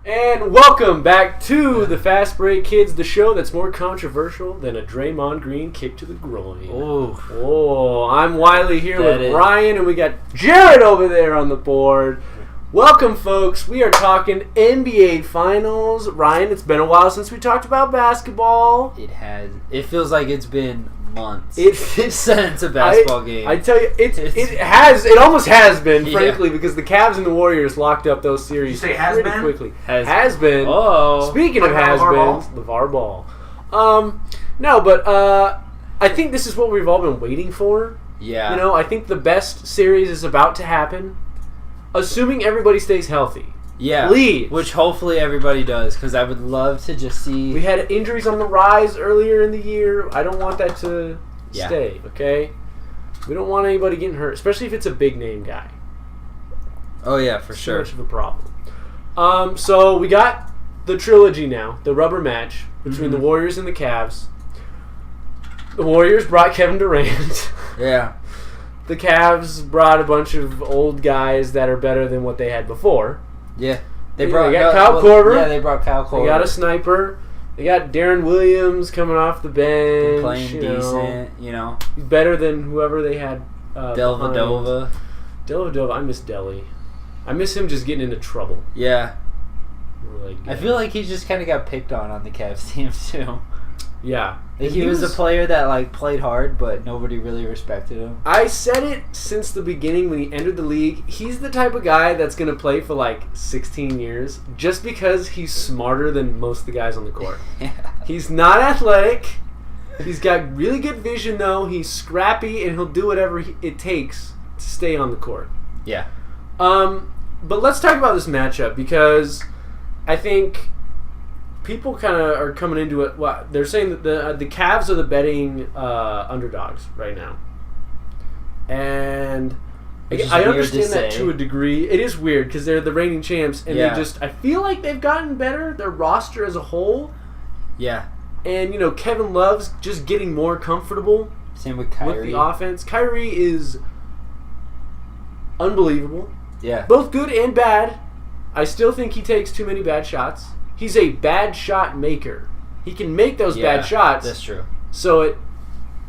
And welcome back to the Fastbreak Kids, the show that's more controversial than a Draymond Green kick to the groin. Oh, I'm Wiley here with Ryan, and we got Jared over there on the board. Welcome, folks. We are talking NBA Finals. Ryan, it's been a while since we talked about basketball. It has. It feels like it's been months since a basketball game. I tell you, it almost has been, frankly, because the Cavs and the Warriors locked up those series pretty quickly. Has been. Oh. Speaking of has-beens, Lavar Ball. No, but I think this is what we've all been waiting for. Yeah. You know, I think the best series is about to happen, assuming everybody stays healthy. Yeah, please. Which hopefully everybody does, because I would love to just see... We had injuries on the rise earlier in the year. I don't want that to stay, okay? We don't want anybody getting hurt, especially if it's a big-name guy. Oh, yeah, for sure. Much of a problem. So we got the trilogy now, the rubber match between the Warriors and the Cavs. The Warriors brought Kevin Durant. Yeah. The Cavs brought a bunch of old guys that are better than what they had before. Yeah. They got Kyle Korver. Yeah, they brought Kyle Korver. They got a sniper. They got Darren Williams coming off the bench. Playing decent, you know. He's better than whoever they had. Dellavedova. I miss Delly. I miss him just getting into trouble. Yeah. Like, I feel like he just kind of got picked on the Cavs team, too. Yeah. Like he was a player that played hard, but nobody really respected him. I said it since the beginning when he entered the league. He's the type of guy that's going to play for 16 years just because he's smarter than most of the guys on the court. Yeah. He's not athletic. He's got really good vision, though. He's scrappy, and he'll do whatever it takes to stay on the court. Yeah. But let's talk about this matchup because I think people kind of are coming into it. Well, they're saying that the Cavs are the betting underdogs right now, and I understand that to a degree. It is weird because they're the reigning champs, and I feel like they've gotten better. Their roster as a whole, and Kevin Love's just getting more comfortable. Same with Kyrie. With the offense. Kyrie is unbelievable. Yeah, both good and bad. I still think he takes too many bad shots. He's a bad shot maker. He can make those bad shots. That's true. So it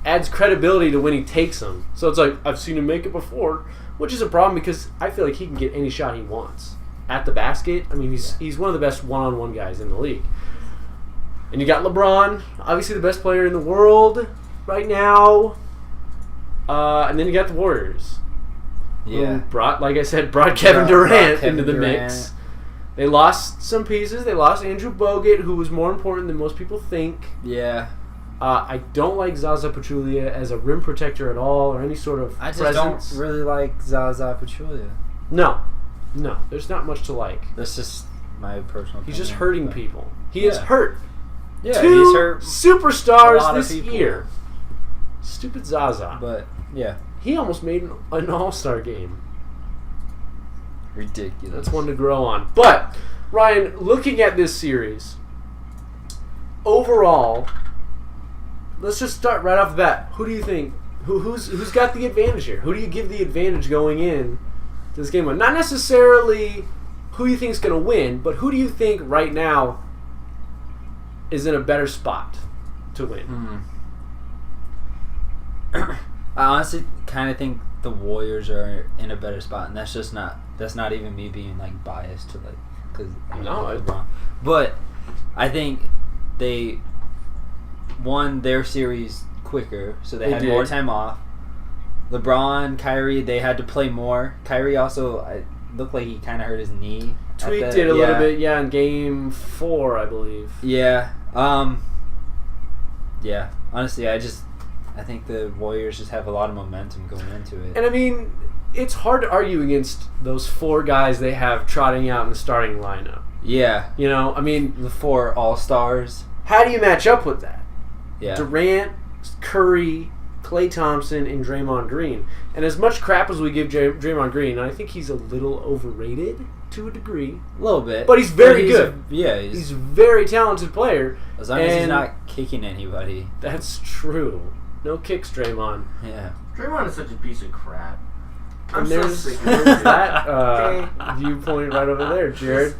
adds credibility to when he takes them. So it's like, I've seen him make it before, which is a problem because I feel like he can get any shot he wants at the basket. I mean, he's one of the best one-on-one guys in the league. And you got LeBron, obviously the best player in the world right now. And then you got the Warriors. Yeah. Who brought Kevin Durant into the mix. They lost some pieces. They lost Andrew Bogut, who was more important than most people think. Yeah. I don't like Zaza Pachulia as a rim protector at all, or any sort of presence. Don't really like Zaza Pachulia. No. There's not much to like. That's just my personal opinion. He's just hurting people. He is hurt. Yeah, he's hurt superstars this year. Stupid Zaza. But, yeah. He almost made an all-star game. Ridiculous. That's one to grow on. But, Ryan, looking at this series, overall, let's just start right off the bat. Who do you think? Who's got the advantage here? Who do you give the advantage going in to this game? Not necessarily who you think is going to win, but who do you think right now is in a better spot to win? I honestly kind of think the Warriors are in a better spot, and that's not even me being biased to because LeBron. But I think they won their series quicker, so they had more time off. LeBron, Kyrie, they had to play more. Kyrie also looked like he kind of hurt his knee. Tweaked it a little bit, in Game 4, I believe. Yeah. Yeah. Honestly, I think the Warriors just have a lot of momentum going into it. And I mean, it's hard to argue against those four guys they have trotting out in the starting lineup. Yeah. I mean, the 4 All-Stars. How do you match up with that? Yeah. Durant, Curry, Klay Thompson, and Draymond Green. And as much crap as we give Draymond Green, I think he's a little overrated to a degree. A little bit. But he's very good. He's a very talented player. As long as he's not kicking anybody. That's true. No kicks, Draymond. Yeah. Draymond is such a piece of crap. I'm so sick of that viewpoint right over there, Jared.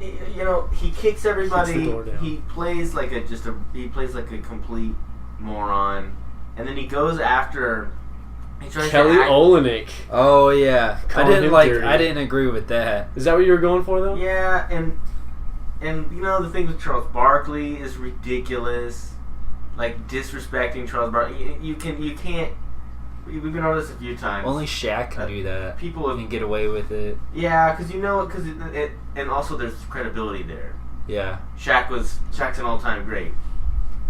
he kicks everybody. Kicks the door down. He plays like a complete moron, and then he goes after. He tries Kelly to act, Olynyk. Oh yeah, Calling him dirty. I didn't agree with that. Is that what you were going for though? Yeah, and the thing with Charles Barkley is ridiculous. Like disrespecting Charles Barkley. You can't. We've been over this a few times. Only Shaq can do that. People can get away with it. Yeah, because it, and also there's credibility there. Yeah. Shaq's an all-time great.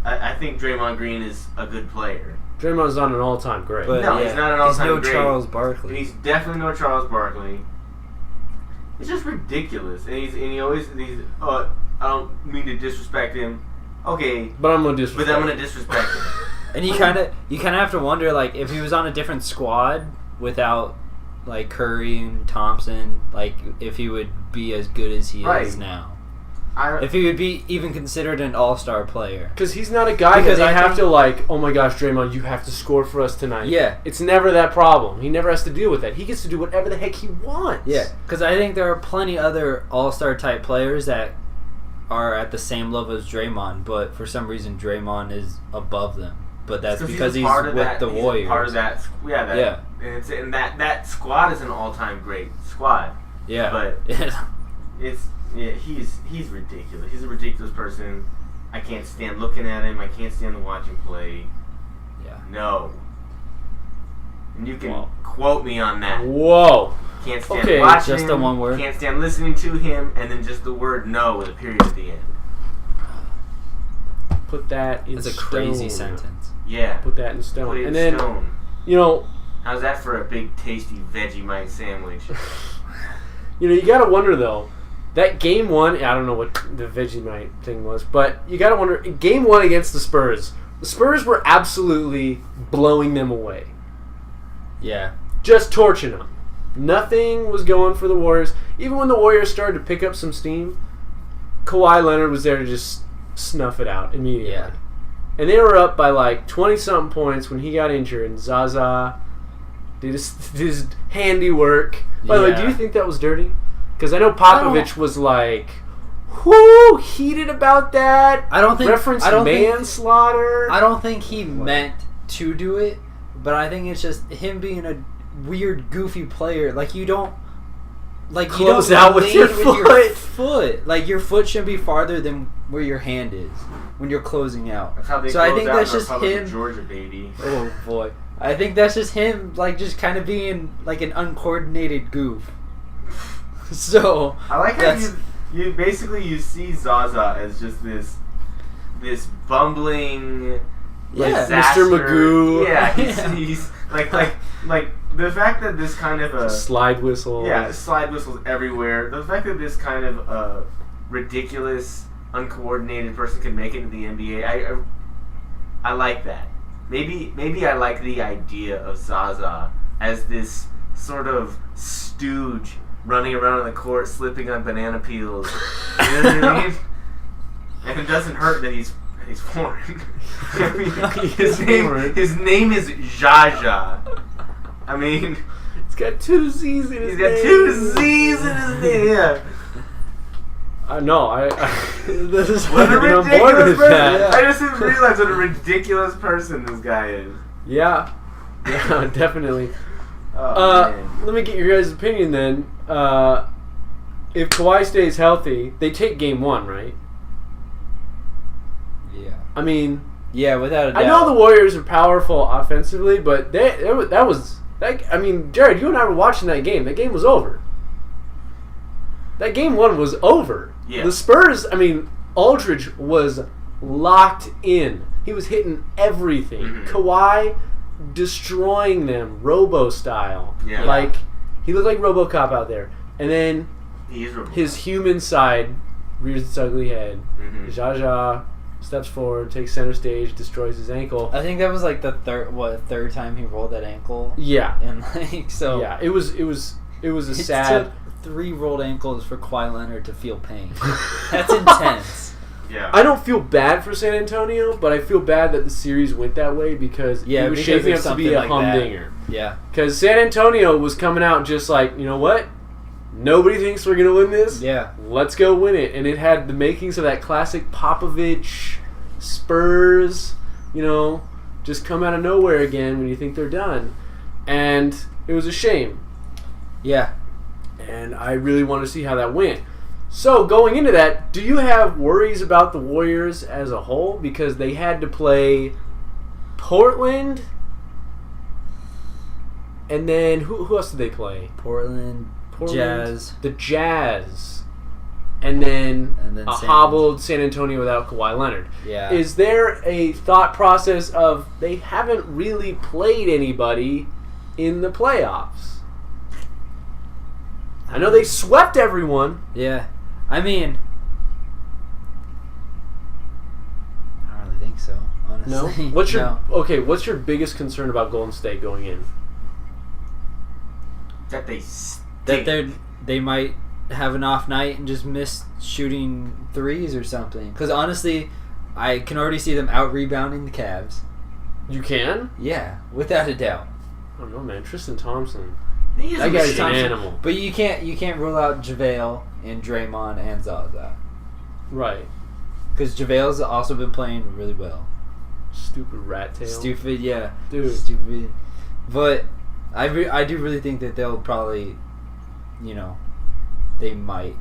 I think Draymond Green is a good player. Draymond's not an all-time great. But no, he's not an all-time great. He's no Charles Barkley. And he's definitely no Charles Barkley. It's just ridiculous. And he's I don't mean to disrespect him. Okay. But I'm gonna disrespect him. And you kind of have to wonder, like, if he was on a different squad without, like, Curry and Thompson, like, if he would be as good as he is now. If he would be even considered an all-star player. Because he's not a guy that they have to, like, oh my gosh, Draymond, you have to score for us tonight. Yeah. It's never that problem. He never has to deal with that. He gets to do whatever the heck he wants. Yeah. Because I think there are plenty other all-star type players that are at the same level as Draymond, but for some reason Draymond is above them. But that's because he's with the Warriors. Part of that, And that squad is an all-time great squad. Yeah, but he's ridiculous. He's a ridiculous person. I can't stand looking at him. I can't stand to watch him play. Yeah. No. And you can quote me on that. Whoa. Can't stand watching just him. The one word. Can't stand listening to him, and then just the word no with a period at the end. Put that in stone. That's a crazy sentence. Yeah. Put that in stone. Put it and in then, stone. How's that for a big, tasty Vegemite sandwich? You gotta wonder, though, that game one, I don't know what the Vegemite thing was, but you gotta wonder, game one against the Spurs were absolutely blowing them away. Yeah. Just torching them. Nothing was going for the Warriors. Even when the Warriors started to pick up some steam, Kawhi Leonard was there to just snuff it out immediately. Yeah. And they were up by like 20-something points when he got injured, and Zaza did his handiwork. By the way, do you think that was dirty? Because I know Popovich was like, heated about that. I don't think manslaughter. I don't think he meant to do it, but I think it's just him being a weird, goofy player. Like you don't close out with your foot. Like your foot shouldn't be farther than where your hand is when you're closing out. That's how they I think that's just him. Georgia, baby. Oh boy, I think that's just him. Like just kind of being like an uncoordinated goof. So I like how you basically see Zaza as just this bumbling disaster. Mr. Magoo. Yeah, he's like the fact that this kind of a slide whistle. Yeah, slide whistles everywhere. The fact that this kind of ridiculous, uncoordinated person can make it into the NBA, I like that. Maybe I like the idea of Zaza as this sort of stooge running around on the court, slipping on banana peels. You know what I mean? And it doesn't hurt that he's foreign. I mean, his name is Jaja. I mean, he's got 2 Z's in his name. He's got 2 Z's in his name. Yeah. This is what a ridiculous person. Yeah. I just didn't realize what a ridiculous person this guy is. Yeah, definitely. Man. Let me get your guys' opinion then. If Kawhi stays healthy, they take game 1, right? Yeah. I mean, yeah, without a doubt. I know the Warriors are powerful offensively, but that was. I mean, Jared, you and I were watching that game. That game was over. That game 1 was over. Yeah. The Spurs, I mean, Aldridge was locked in. He was hitting everything. Mm-hmm. Kawhi destroying them, Robo style. Yeah. Like, he looked like RoboCop out there. And then he is his human side rears its ugly head. Mm-hmm. Jaja steps forward, takes center stage, destroys his ankle. I think that was like the third time he rolled that ankle. Yeah. And like so. Yeah, it was a sad. It took 3 rolled ankles for Kawhi Leonard to feel pain. That's intense. Yeah. I don't feel bad for San Antonio, but I feel bad that the series went that way because it was shaping up to be a humdinger. Yeah. Because San Antonio was coming out just like, you know what? nobody thinks we're gonna win this. Yeah. Let's go win it. And it had the makings of that classic Popovich, Spurs, just come out of nowhere again when you think they're done. And it was a shame. Yeah. And I really want to see how that went. So, going into that, do you have worries about the Warriors as a whole? Because they had to play Portland, and then who else did they play? Portland, Jazz. The Jazz. And then a hobbled San Antonio without Kawhi Leonard. Yeah. Is there a thought process of they haven't really played anybody in the playoffs? I know they swept everyone. Yeah. I mean, I don't really think so, honestly. No? What's your biggest concern about Golden State going in? That they might have an off night and just miss shooting threes or something. Because honestly, I can already see them out rebounding the Cavs. You can? Yeah, without a doubt. I don't know, man. Tristan Thompson. That guy's an animal. But you can't rule out JaVale and Draymond and Zaza. Right. Because JaVale's also been playing really well. Stupid rat tail. Stupid, yeah. Dude. Stupid. But I do really think that they'll probably, they might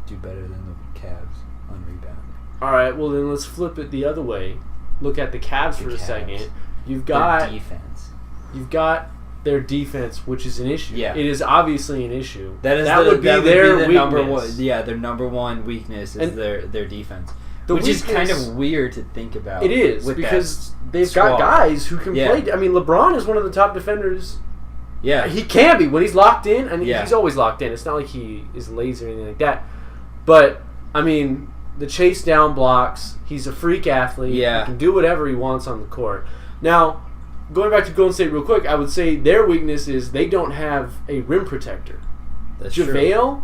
do better than the Cavs on rebounding. All right, well then let's flip it the other way. Look at the Cavs for a second. You've got their defense. You've got their defense, which is an issue. Yeah. It is obviously an issue. That would be their weakness. Number one. Yeah, their number one weakness is their defense. Which is kind of weird to think about. It is, because they've got guys who can play. I mean, LeBron is one of the top defenders. Yeah. He can be when he's locked in, and Yeah. he's always locked in. It's not like he is lazy or anything like that. But, I mean, the chase down blocks, he's a freak athlete. Yeah. He can do whatever he wants on the court. Now, going back to Golden State real quick, I would say their weakness is they don't have a rim protector. That's JaVale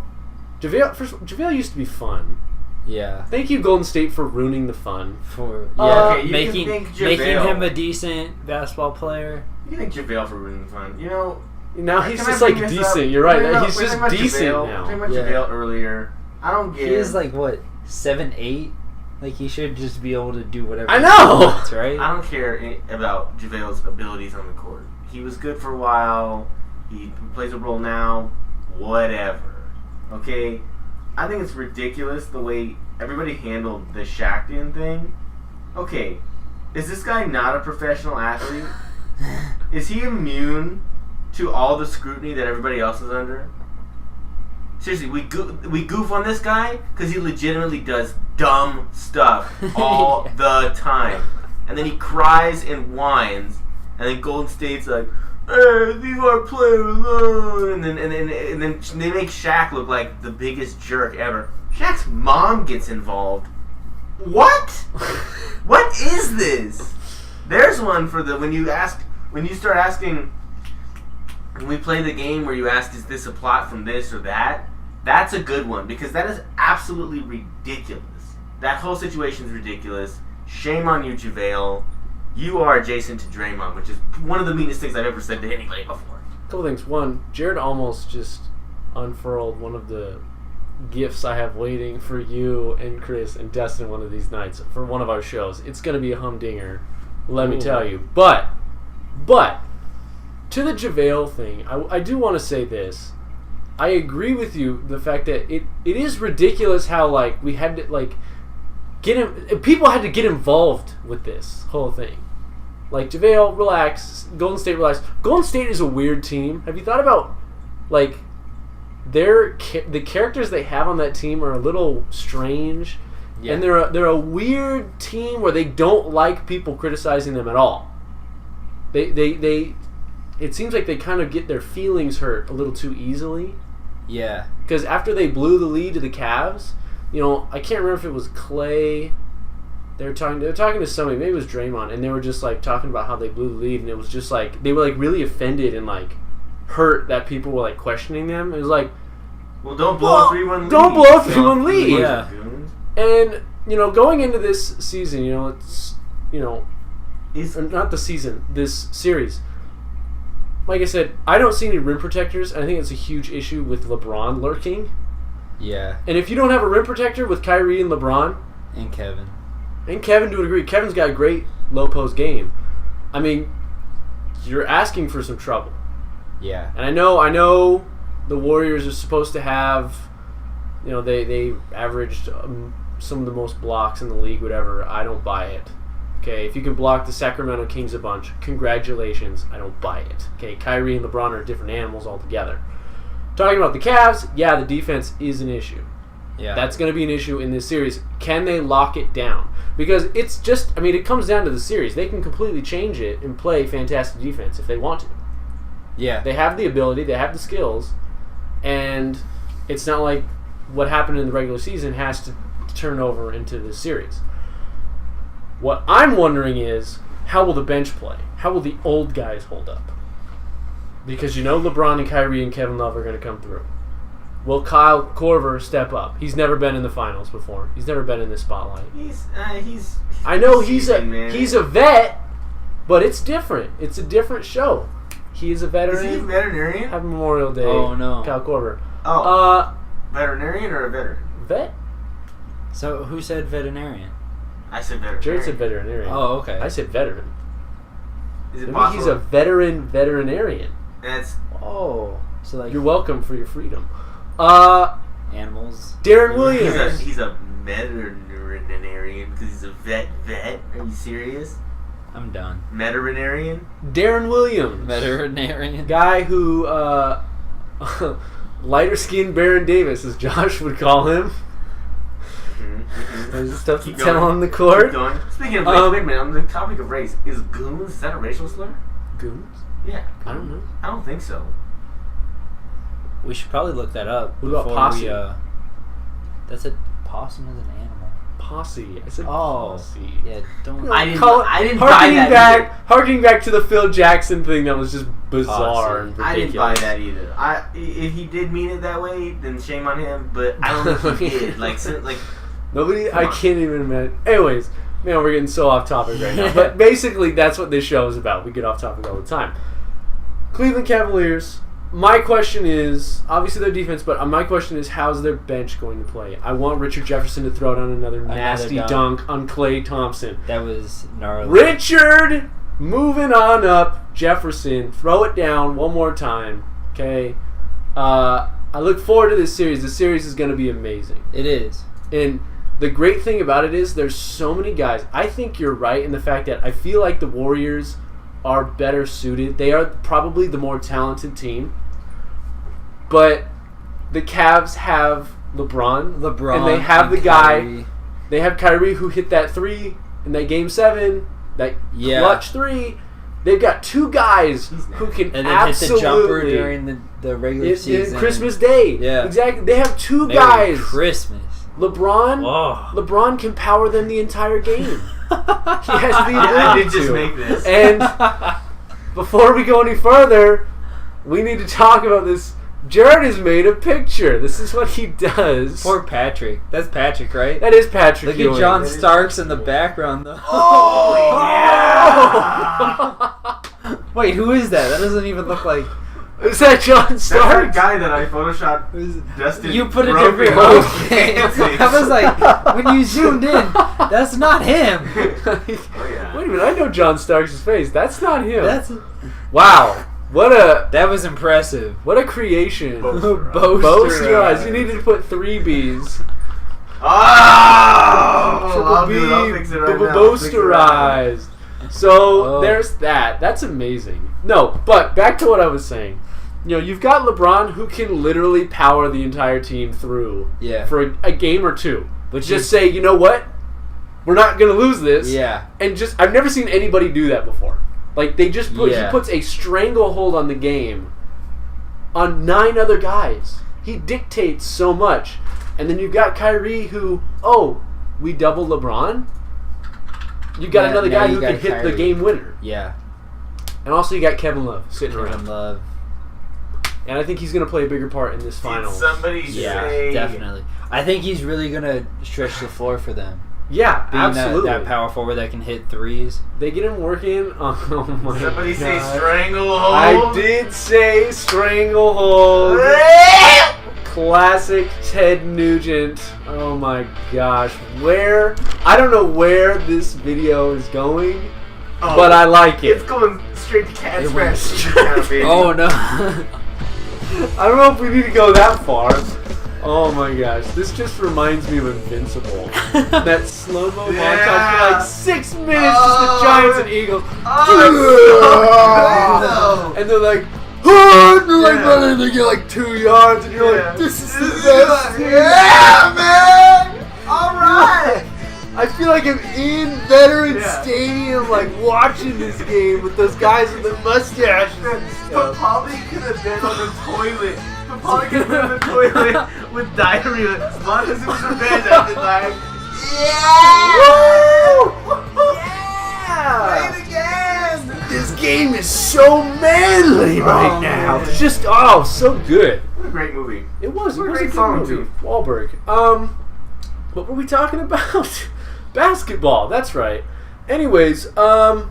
used to be fun. Yeah. Thank you, Golden State, for ruining the fun. Okay, making him a decent basketball player. You think JaVale for ruining the fun? Now he's just like decent. You're right. He's just decent now. Talking about JaVale earlier. I don't get. He is like what 7'8". Like he should just be able to do whatever. I know. He wants, right? I don't care about JaVale's abilities on the court. He was good for a while. He plays a role now. Whatever. Okay. I think it's ridiculous the way everybody handled the Shaqtin thing. Okay, is this guy not a professional athlete? Is he immune to all the scrutiny that everybody else is under? Seriously, we goof on this guy because he legitimately does dumb stuff all the time. And then he cries and whines, and then Golden State's like, hey, leave our player alone. And then they make Shaq look like the biggest jerk ever. Shaq's mom gets involved. What? What is this? There's one for when you start asking, when we play the game where you ask, is this a plot from this or that? That's a good one, because that is absolutely ridiculous. That whole situation is ridiculous. Shame on you, JaVale. You are adjacent to Draymond, which is one of the meanest things I've ever said to anybody before. Couple things. One, Jared almost just unfurled one of the gifts I have waiting for you and Chris and Destin one of these nights for one of our shows. It's going to be a humdinger, let me tell you. But, to the JaVale thing, I do want to say this. I agree with you, the fact that it is ridiculous how, we had to, people had to get involved with this whole thing. JaVale, relax. Golden State, relax. Golden State is a weird team. Have you thought about, the characters they have on that team are a little strange, and they're a weird team where they don't like people criticizing them at all. They it seems like they kind of get their feelings hurt a little too easily. Yeah. Because after they blew the lead to the Cavs, I can't remember if it was Clay. They were talking to somebody, maybe it was Draymond, and they were just talking about how they blew the lead, and it was just they were really offended and hurt that people were questioning them. It was well, don't blow a 3-1 lead. Don't blow a 3-1 lead. Yeah. And going into this season, it's not the season, this series. like I said, I don't see any rim protectors. I think it's a huge issue with LeBron lurking. Yeah. And if you don't have a rim protector with Kyrie and LeBron... And Kevin to a degree. Kevin's got a great low post game. I mean, you're asking for some trouble. Yeah. And I know the Warriors are supposed to have... they averaged some of the most blocks in the league, whatever. I don't buy it. Okay, if you can block the Sacramento Kings a bunch, congratulations. I don't buy it. Okay, Kyrie and LeBron are different animals altogether. Talking about the Cavs, yeah, the defense is an issue. Yeah. That's going to be an issue in this series. Can they lock it down? Because it's just, it comes down to the series. They can completely change it and play fantastic defense if they want to. Yeah. They have the ability, they have the skills, and it's not like what happened in the regular season has to turn over into this series. What I'm wondering is, how will the bench play? How will the old guys hold up? Because LeBron and Kyrie and Kevin Love are going to come through. Will Kyle Korver step up? He's never been in the finals before. He's never been in this spotlight. I know he's a vet, but it's different. It's a different show. He is a veteran. Is he a veterinarian? Happy Memorial Day. Oh, no. Kyle Korver. Veterinarian or a veteran? Vet? So who said veterinarian? I said veterinarian. Jared said veterinarian. Oh, okay. I said veteran. Is it Maybe possible? he's a veterinarian. That's... Oh. So like... You're welcome for your freedom. Animals. Darren Williams. He's a veterinarian because he's a vet. Are you serious? I'm done. Veterinarian? Darren Williams. Veterinarian. Guy who, lighter-skinned Baron Davis, as Josh would call him. There's stuff to tell on the court. Keep going. Speaking of race, wait a minute, on the topic of race, is goons, is that a racial slur? Goons? Yeah. I don't know. I don't think so. We should probably look that up. What about posse? That's a possum is an animal. Posse. I said Oh. posse. Yeah, don't... I didn't buy that either. Harkening back to the Phil Jackson thing that was just bizarre and ridiculous. I didn't buy that either. If he did mean it that way, then shame on him, but I don't think he did. Nobody, I can't even imagine. Anyways, man, we're getting so off topic right now. But basically, that's what this show is about. We get off topic all the time. Cleveland Cavaliers. My question is, obviously their defense, but my question is, how's their bench going to play? I want Richard Jefferson to throw down another nasty dunk on Klay Thompson. That was gnarly. Richard, moving on up. Jefferson, throw it down one more time. Okay. I look forward to this series. The series is going to be amazing. It is. And the great thing about it is there's so many guys. I think you're right in the fact that I feel like the Warriors are better suited. They are probably the more talented team. But the Cavs have LeBron. And they have the Kyrie. guy. They have Kyrie who hit that 3 in that Game 7. That clutch 3. They've got two guys who can and then absolutely... hit the jumper during the regular season. Christmas Day. Yeah. Exactly. They have two Merry guys. Christmas. LeBron can power them the entire game. He has the ability I did just make this. And before we go any further, we need to talk about this. Jared has made a picture. This is what he does. Poor Patrick. That's Patrick, right? That is Patrick. Look at John Starks in the background, though. Oh, yeah! Wait, who is that? That doesn't even look like... Is that John Starks? That's that guy that I photoshopped. Dustin. You put a Broken different Home. okay. I was like, when you zoomed in, that's not him. Oh, yeah. Wait a minute, I know John Starks' face. That's not him. That's wow. That was impressive. What a creation. Boaster eyes. You needed to put 3 B's. Oh! I'll Triple do it. I'll fix it right now. Boasterized. So there's that. That's amazing. No, but back to what I was saying. You've got LeBron who can literally power the entire team through for a game or two. But just say, you know what? We're not going to lose this. Yeah. And I've never seen anybody do that before. Like, they just he puts a stranglehold on the game on 9 other guys. He dictates so much. And then you've got Kyrie who, we double LeBron? You've got another guy who can hit Kyrie. the game winner. Yeah. And also you got Kevin Love sitting around. Kevin Love. And I think he's going to play a bigger part in this final. Did somebody say... Definitely. I think he's really going to stretch the floor for them. Yeah, being absolutely. that power forward that can hit threes. They get him working. Oh my Somebody God. say stranglehold. I did say stranglehold. Classic Ted Nugent. Oh my gosh. I don't know where this video is going, but I like it. It's going straight to Cat's It went- Rest. Oh no! I don't know if we need to go that far. Oh my gosh. This just reminds me of Invincible. That slow-mo montage for like 6 minutes, just the Giants and Eagles. And they're like, oh, and they're like running, they get like 2 yards, and you're like, this is the best. Yeah, man! Alright! I feel like I'm in Veterans Stadium, like watching this game with those guys with the mustaches and stuff. Papali could have been on the toilet. Papali could have been on the toilet with diarrhea. Montezuma's revenge at the time. Yeah! Yeah! Play it again! This game is so manly right now. Man. It's just, so good. What a great movie. It was. It What a was a great good song, movie. too. Wahlberg. What were we talking about? Basketball. That's right. Anyways, for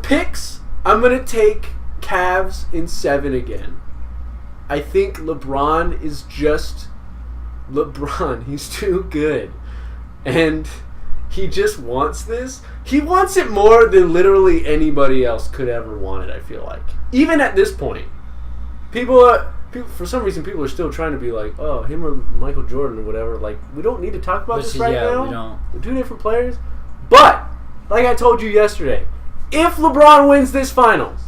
picks, I'm gonna take Cavs in 7 again. I think LeBron is just LeBron. He's too good, and he just wants this. He wants it more than literally anybody else could ever want it. I feel like, even at this point, people for some reason, people are still trying to be like, oh, him or Michael Jordan or whatever. Like, we don't need to talk about this right now. We don't. They're 2 different players. But, like I told you yesterday, if LeBron wins this finals,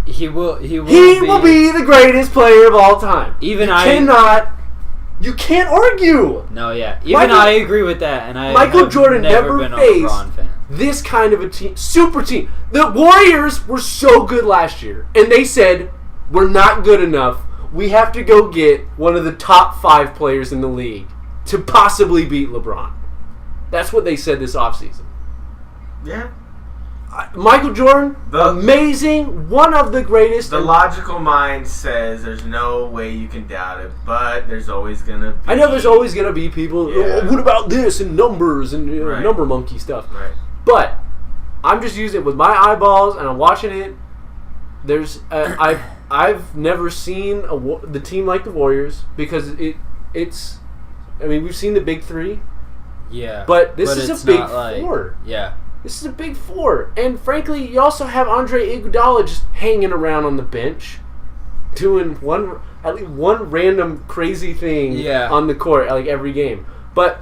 He will be the greatest player of all time. You can't argue. No, yeah. Even I agree with that, and Michael Jordan never never been faced a LeBron fan. this kind of a team, super team. The Warriors were so good last year, and they said, we're not good enough. We have to go get one of the top 5 players in the league to possibly beat LeBron. That's what they said this offseason. Yeah. Michael Jordan, amazing, one of the greatest. The logical mind says there's no way you can doubt it, but there's always going to be... I know there's always going to be people, what about this, and numbers, and number monkey stuff. Right. But I'm just using it with my eyeballs, and I'm watching it. There's I've never seen the team like the Warriors, because it's. I mean, we've seen the big 3. Yeah. But this is a big 4. Yeah. This is a big 4. And frankly, you also have Andre Iguodala just hanging around on the bench, doing at least one random crazy thing on the court like every game. But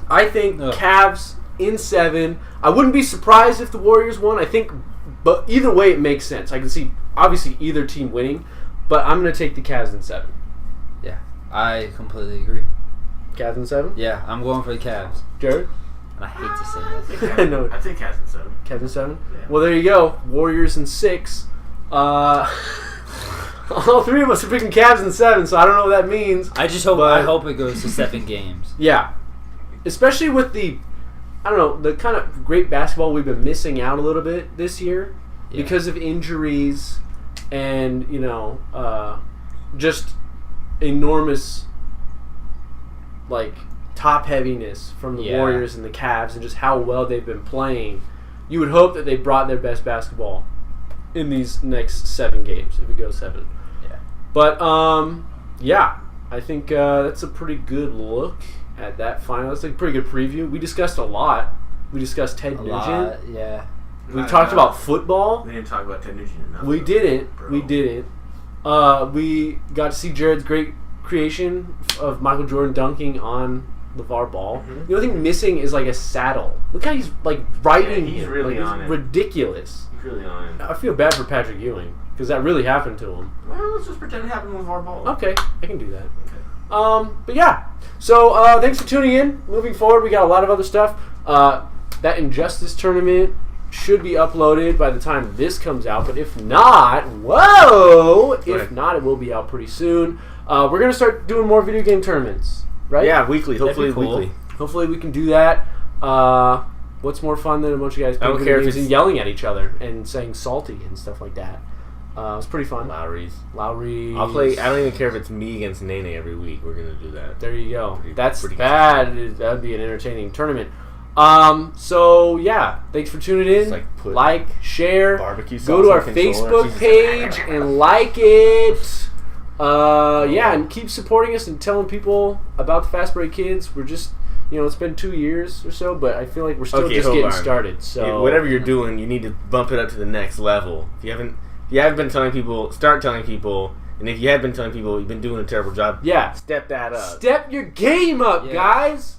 I think Cavs in 7. I wouldn't be surprised if the Warriors won. I think, but either way, it makes sense. I can see obviously either team winning, but I'm going to take the Cavs in 7. Yeah, I completely agree. Cavs in 7? Yeah, I'm going for the Cavs. Jared? And I hate to say this. I know. I'd say Cavs in 7. Cavs in 7? Yeah. Well, there you go. Warriors in 6. All 3 of us are picking Cavs in 7, so I don't know what that means. I just hope I hope it goes to 7 games. Yeah. Especially with the kind of great basketball we've been missing out a little bit this year because of injuries and, just enormous, top heaviness from the Warriors and the Cavs and just how well they've been playing. You would hope that they brought their best basketball in these next 7 games if it goes 7. Yeah. But, I think that's a pretty good look at that final. That's a pretty good preview. We discussed a lot. We discussed Ted Nugent. Yeah. We talked about football. We didn't talk about Ted Nugent enough. We didn't. Bro. We didn't. We got to see Jared's great creation of Michael Jordan dunking on Lavar Ball. Mm-hmm. The only thing missing is a saddle. Look how he's riding he's him. really on it's it. Ridiculous. He's really on it. I feel bad for Patrick Ewing because that really happened to him. Well, let's just pretend it happened with our ball. Okay, I can do that. Okay. But yeah, so thanks for tuning in. Moving forward, we got a lot of other stuff. That Injustice tournament should be uploaded by the time this comes out, but if not, it will be out pretty soon. We're going to start doing more video game tournaments, right? Yeah, weekly. Hopefully cool. weekly. Hopefully we can do that. What's more fun than a bunch of guys playing video games and yelling at each other and saying salty and stuff like that. was pretty fun. Lowry's. I'll play. I don't even care if it's me against Nene every week. We're gonna do that. There you go. That's that'd be an entertaining tournament. So yeah, thanks for tuning in. Like, share, barbecue sauce go to our on Facebook page and like it. Yeah, and keep supporting us and telling people about the Fastbreak Kids. We're just, it's been 2 years or so, but I feel like we're still just getting started. So whatever you're doing, you need to bump it up to the next level. If you haven't been telling people, start telling people. And if you have been telling people, you've been doing a terrible job. Yeah, step that up. Step your game up, guys.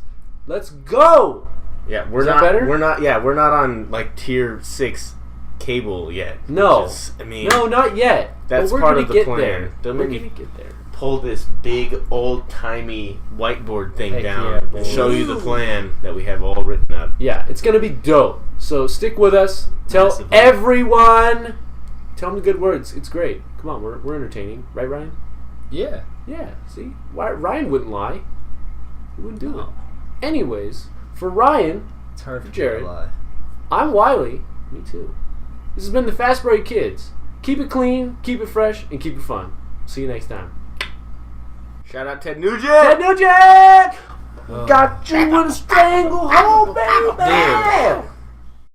Let's go. Yeah, we're not on like tier 6 cable yet. No, no, not yet. That's part of the plan. We're gonna get there. Pull this big old timey whiteboard thing down and show you the plan that we have all written up. Yeah, it's gonna be dope. So stick with us. Tell everyone. Tell them the good words. It's great. Come on, we're entertaining, right, Ryan? Yeah. Yeah. See, Ryan wouldn't lie. He wouldn't do it. Anyways, for Ryan, it's hard for for Jared. To lie. I'm Wiley. Me too. This has been the Fastbreak Kids. Keep it clean, keep it fresh, and keep it fun. See you next time. Shout out Ted Nugent! Ted Nugent! Got you in a stranglehold, baby!